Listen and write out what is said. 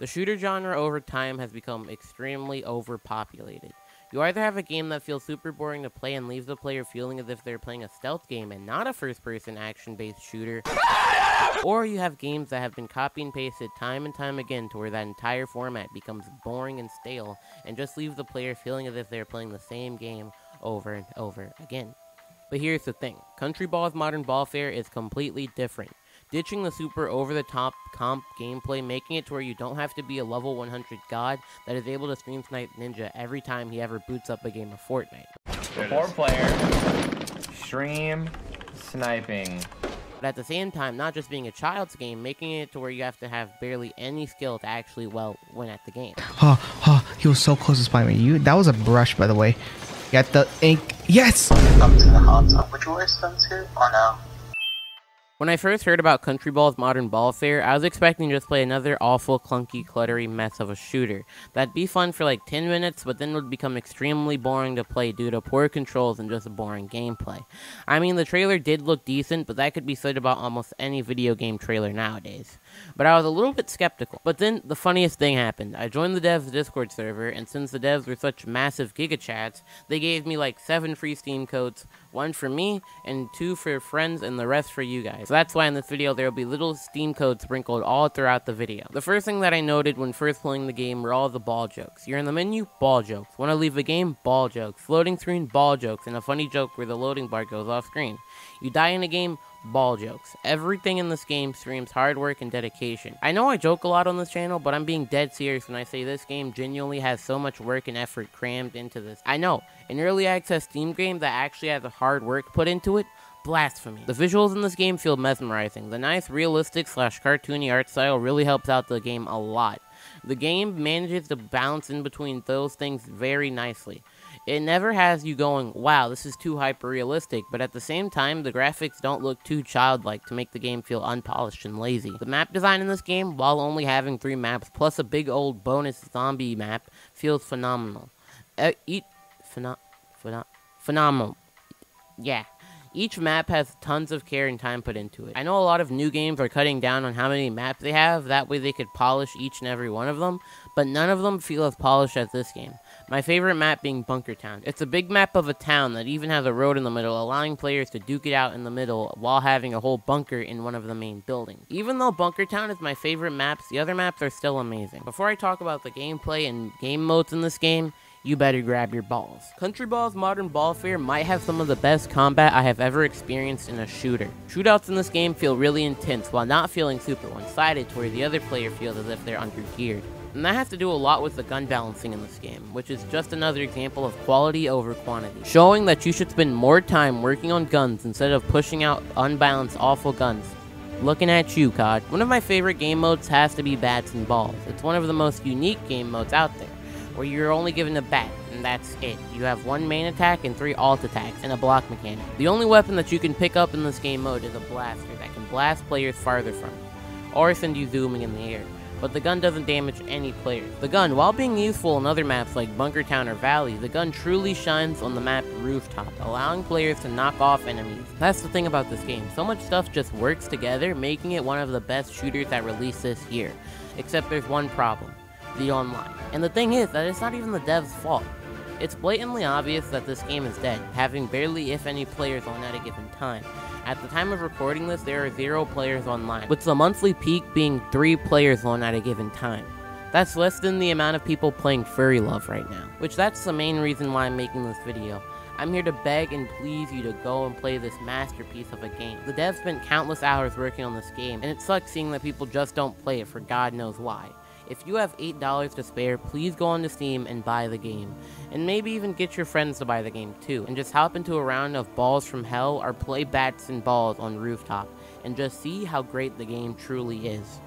The shooter genre over time has become extremely overpopulated. You either have a game that feels super boring to play and leaves the player feeling as if they're playing a stealth game and not a first-person action-based shooter, or you have games that have been copy and pasted time and time again to where that entire format becomes boring and stale and just leaves the player feeling as if they're playing the same game over and over again. But here's the thing, Country Ball's Modern Ballfare is completely different. Ditching the super over-the-top comp gameplay, making it to where you don't have to be a level 100 god that is able to stream snipe Ninja every time he ever boots up a game of Fortnite. 4-player, stream, sniping. But at the same time, not just being a child's game, making it to where you have to have barely any skill to actually, well, win at the game. He was so close to spying me. That was a brush, by the way. Got the ink. Yes! Up to the hot tub. Would you wear swimsuit or no? When I first heard about Country Ball's Modern Ballfare, I was expecting to just play another awful, clunky, cluttery mess of a shooter. That'd be fun for like 10 minutes, but then would become extremely boring to play due to poor controls and just boring gameplay. I mean, the trailer did look decent, but that could be said about almost any video game trailer nowadays. But I was a little bit skeptical. But then, the funniest thing happened. I joined the devs Discord server, and since the devs were such massive gigachats, they gave me like 7 free Steam codes, 1 for me, and 2 for friends, and the rest for you guys. So that's why in this video there will be little Steam codes sprinkled all throughout the video. The first thing that I noted when first playing the game were all the ball jokes. You're in the menu, ball jokes. Want to leave a game, ball jokes. Loading screen, ball jokes, and a funny joke where the loading bar goes off screen. You die in a game, ball jokes. Everything in this game screams hard work and dedication. I know I joke a lot on this channel, but I'm being dead serious when I say this game genuinely has so much work and effort crammed into this. I know, an early access Steam game that actually has a hard work put into it, blasphemy. The visuals in this game feel mesmerizing. The nice realistic / cartoony art style really helps out the game a lot. The game manages to balance in between those things very nicely. It never has you going, wow, this is too hyper-realistic, but at the same time, the graphics don't look too childlike to make the game feel unpolished and lazy. The map design in this game, while only having 3 maps, plus a big old bonus zombie map, feels phenomenal. Phenomenal. Yeah. Each map has tons of care and time put into it. I know a lot of new games are cutting down on how many maps they have, that way they could polish each and every one of them, but none of them feel as polished as this game. My favorite map being Bunker Town. It's a big map of a town that even has a road in the middle, allowing players to duke it out in the middle while having a whole bunker in one of the main buildings. Even though Bunker Town is my favorite maps, the other maps are still amazing. Before I talk about the gameplay and game modes in this game, you better grab your balls. Country Ball's Modern Ballfare might have some of the best combat I have ever experienced in a shooter. Shootouts in this game feel really intense while not feeling super one-sided to where the other player feels as if they're under-geared. And that has to do a lot with the gun balancing in this game, which is just another example of quality over quantity, showing that you should spend more time working on guns instead of pushing out unbalanced awful guns. Looking at you, COD. One of my favorite game modes has to be Bats and Balls. It's one of the most unique game modes out there, where you're only given a bat, and that's it. You have 1 main attack and 3 alt attacks, and a block mechanic. The only weapon that you can pick up in this game mode is a blaster that can blast players farther from you, or send you zooming in the air. But the gun doesn't damage any player. The gun, while being useful in other maps like Bunker Town or Valley, the gun truly shines on the map Rooftop, allowing players to knock off enemies. That's the thing about this game. So much stuff just works together, making it one of the best shooters that released this year. Except there's one problem. The online. And the thing is that it's not even the devs' fault. It's blatantly obvious that this game is dead, having barely if any players on at a given time. At the time of recording this, there are 0 players online, with the monthly peak being 3 players on at a given time. That's less than the amount of people playing Furry Love right now, which that's the main reason why I'm making this video. I'm here to beg and please you to go and play this masterpiece of a game. The devs spent countless hours working on this game, and it sucks seeing that people just don't play it for God knows why. If you have $8 to spare, please go onto Steam and buy the game. And maybe even get your friends to buy the game too. And just hop into a round of Balls from Hell or play Bats and Balls on Rooftop. And just see how great the game truly is.